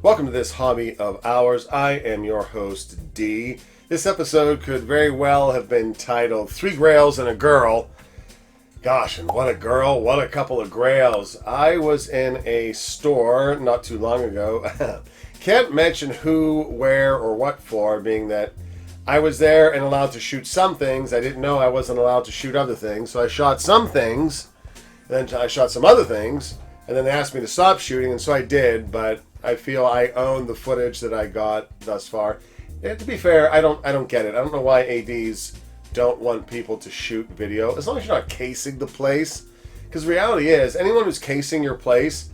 Welcome to this hobby of ours. I am your host, D. This episode could very well have been titled Three Grails and a Girl. Gosh, and what a girl, what a couple of grails. I was in a store not too long ago. Can't mention who, where, or what for, being that I was there and allowed to shoot some things. I didn't know I wasn't allowed to shoot other things, so I shot some things, and then I shot some other things, and then they asked me to stop shooting, and so I did, but I feel I own the footage that I got thus far. And to be fair, I don't get it. I don't know why ADs don't want people to shoot video, as long as you're not casing the place. Because the reality is, anyone who's casing your place,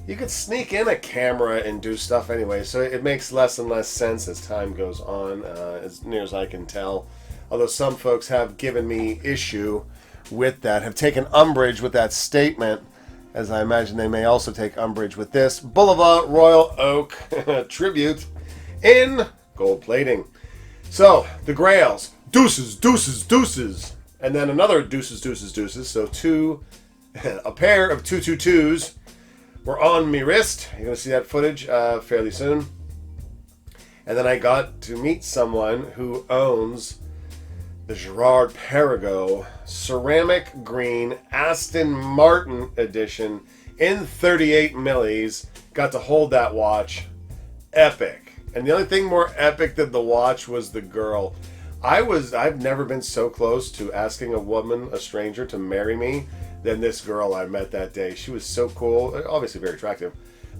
you could sneak in a camera and do stuff anyway, so it makes less and less sense as time goes on, as near as I can tell. Although some folks have given me issue with that, have taken umbrage with that statement, as I imagine they may also take umbrage with this Boulevard Royal Oak tribute in gold plating. So, the grails, deuces, deuces, deuces, and then another deuces, deuces, deuces, so a pair of 222's were on me wrist. You're going to see that footage fairly soon. And then I got to meet someone who owns the Girard Perregaux ceramic green Aston Martin edition in 38 millis. Got to hold that watch. Epic. And the only thing more epic than the watch was the girl. I've never been so close to asking a woman, a stranger, to marry me than this girl I met that day. She was so cool, obviously very attractive,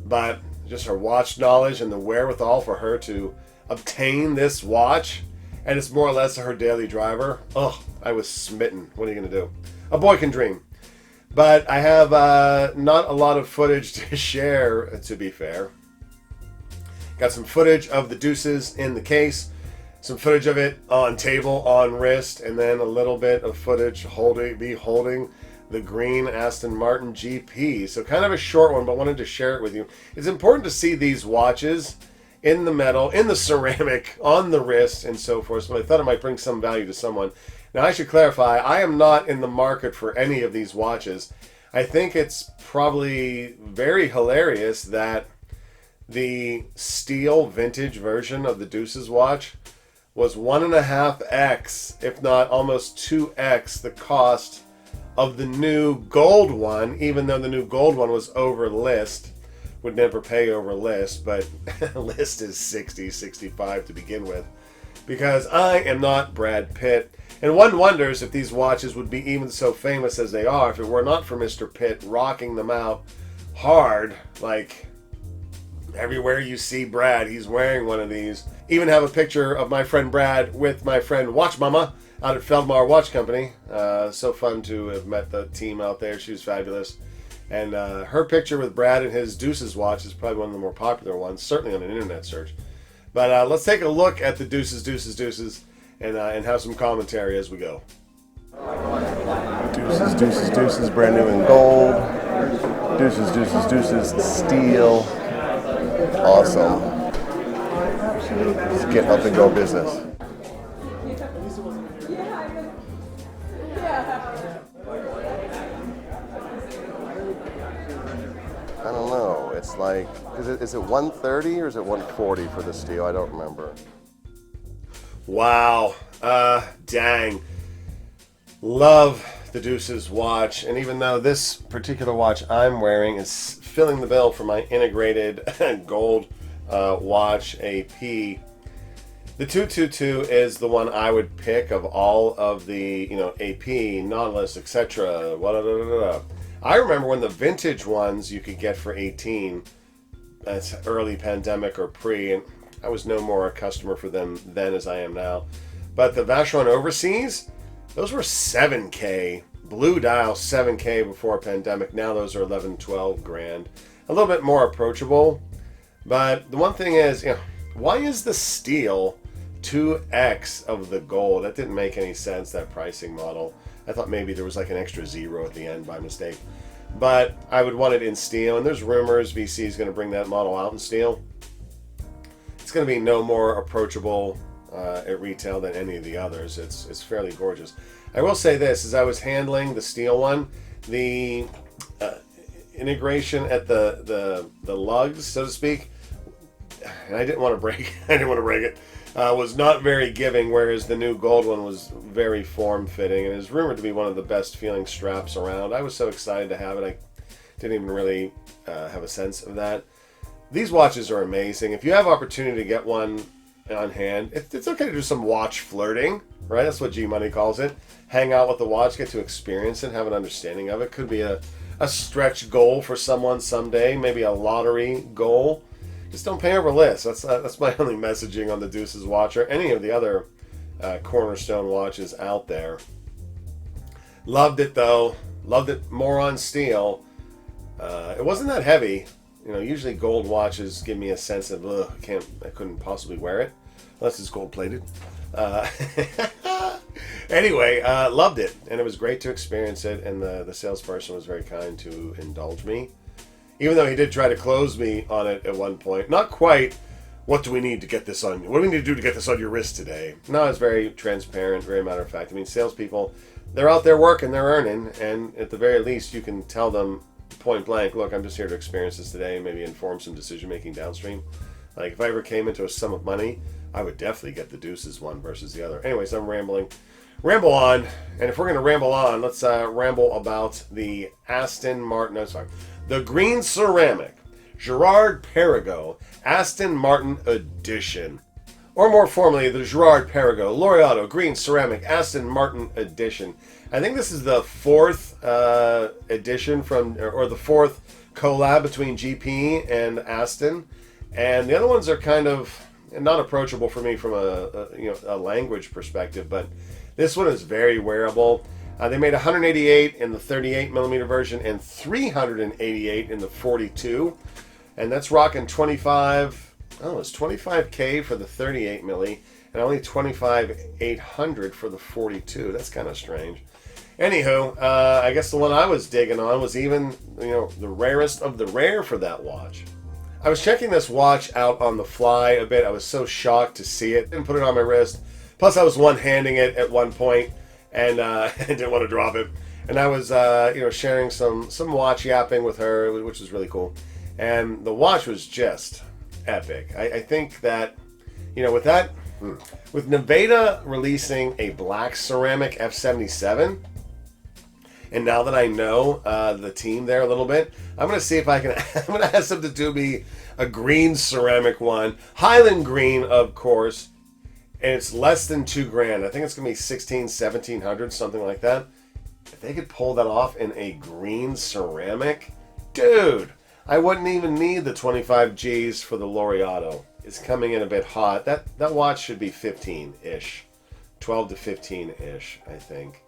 but just her watch knowledge and the wherewithal for her to obtain this watch, and it's more or less her daily driver. Oh, I was smitten. What are you going to do? A boy can dream. But I have not a lot of footage to share, to be fair. Got some footage of the deuces in the case, some footage of it on table, on wrist, and then a little bit of footage holding the green Aston Martin GP. So kind of a short one, but wanted to share it with you. It's important to see these watches in the metal, in the ceramic, on the wrist, and so forth. So I thought it might bring some value to someone. Now I should clarify, I am not in the market for any of these watches. I think it's probably very hilarious that the steel vintage version of the Deuces watch was 1.5x, if not almost 2x, the cost of the new gold one, even though the new gold one was over list. Would never pay over list, but list is 60, 65 to begin with, because I am not Brad Pitt. And one wonders if these watches would be even so famous as they are if it were not for Mr. Pitt rocking them out hard. Like, everywhere you see Brad, he's wearing one of these. Even have a picture of my friend Brad with my friend Watch Mama out at Feldmar Watch Company. So fun to have met the team out there. She was fabulous. And her picture with Brad and his Deuces watch is probably one of the more popular ones, certainly on an internet search. But let's take a look at the Deuces, Deuces, Deuces, and have some commentary as we go. Deuces, Deuces, Deuces, brand new in gold. Deuces, Deuces, Deuces, steel. Awesome. Let's get up and go business. I don't know. It's like, is it 130 or is it 140 for the steel? I don't remember. Wow. Dang. Love the Deuces watch. And even though this particular watch I'm wearing is filling the bill for my integrated gold watch AP, the 222 is the one I would pick of all of the, AP, Nautilus, etc. I remember when the vintage ones you could get for 18, that's early pandemic or pre, and I was no more a customer for them then as I am now. But the Vacheron Overseas, those were 7K, blue dial 7K before pandemic. Now those are 11, 12 grand. A little bit more approachable. But the one thing is, why is the steel 2x of the gold? That didn't make any sense, that pricing model. I thought maybe there was like an extra zero at the end by mistake. But I would want it in steel, and there's rumors VC is going to bring that model out in steel. It's going to be no more approachable at retail than any of the others. It's fairly gorgeous. I will say this, as I was handling the steel one, the integration at the lugs, so to speak, and I didn't want to break it, was not very giving, whereas the new gold one was very form-fitting and is rumored to be one of the best feeling straps around. I was so excited to have it, I didn't even really have a sense of that. These watches are amazing. If you have opportunity to get one on hand, it's okay to do some watch flirting, right? That's what G-Money calls it. Hang out with the watch, get to experience it, have an understanding of it. Could be a stretch goal for someone someday, maybe a lottery goal. Just don't pay over list. That's my only messaging on the Deuces watch or any of the other cornerstone watches out there. Loved it though. Loved it more on steel. It wasn't that heavy. You know, usually gold watches give me a sense of, I couldn't possibly wear it unless it's gold plated. Anyway, loved it, and it was great to experience it, and the salesperson was very kind to indulge me. Even though he did try to close me on it at one point. Not quite, what do we need to get this on? What do we need to do to get this on your wrist today? No, it's very transparent, very matter of fact. I mean, salespeople, they're out there working, they're earning, and at the very least, you can tell them point blank, look, I'm just here to experience this today, maybe inform some decision-making downstream. Like, if I ever came into a sum of money, I would definitely get the Deuces one versus the other. Anyways, I'm rambling. Ramble on, and if we're going to ramble on, let's ramble about the the green ceramic Girard Perregaux Aston Martin edition, or more formally, the Girard Perregaux Laureato green ceramic Aston Martin edition. I think this is the fourth edition or the fourth collab between GP and Aston, and the other ones are kind of not approachable for me from a language perspective, but this one is very wearable. They made 188 in the 38 millimeter version and 388 in the 42, and that's rocking 25. Oh, it's 25K for the 38 milli and only 25,800 for the 42. That's kind of strange. Anywho, I guess the one I was digging on was even, the rarest of the rare for that watch. I was checking this watch out on the fly a bit. I was so shocked to see it. Didn't put it on my wrist. Plus, I was one-handing it at one point, and I didn't want to drop it. And I was, sharing some watch yapping with her, which was really cool. And the watch was just epic. I think that, with Nevada releasing a black ceramic F77, and now that I know the team there a little bit, I'm going to see if I can, I'm going to ask them to do me a green ceramic one. Highland green, of course. And it's less than $2,000. I think it's going to be 1,700, something like that. If they could pull that off in a green ceramic, dude, I wouldn't even need the 25 G's for the Laureato. It's coming in a bit hot. That watch should be 15-ish. 12 to 15-ish, I think.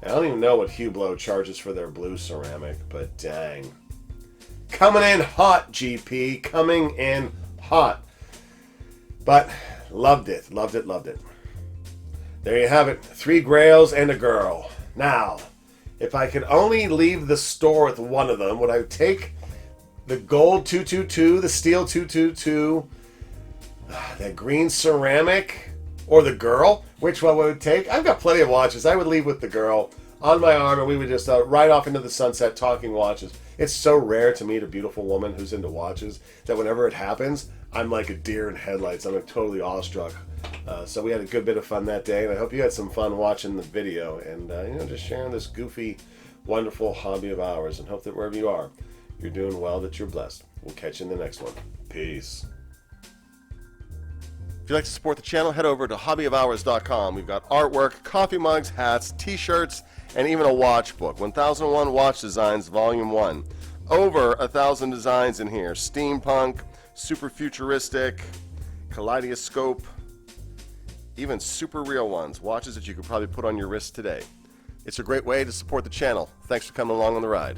I don't even know what Hublot charges for their blue ceramic, but dang. Coming in hot, GP. Coming in hot. But loved it. There you have it. 3 grails and a girl. Now, if I could only leave the store with one of them, would I take the gold 222, the steel 222, that green ceramic, or the girl? Which one would I take? I've got plenty of watches. I would leave with the girl on my arm, and we would just ride off into the sunset talking watches. It's so rare to meet a beautiful woman who's into watches that whenever it happens, I'm like a deer in headlights. I'm like totally awestruck. So we had a good bit of fun that day, and I hope you had some fun watching the video and just sharing this goofy, wonderful hobby of ours, and hope that wherever you are, you're doing well, that you're blessed. We'll catch you in the next one. Peace. If you'd like to support the channel, head over to hobbyofhours.com. We've got artwork, coffee mugs, hats, t-shirts, and even a watch book. 1001 Watch Designs, Volume 1. Over 1,000 designs in here. Steampunk, super futuristic, kaleidoscope, even super real ones. Watches that you could probably put on your wrist today. It's a great way to support the channel. Thanks for coming along on the ride.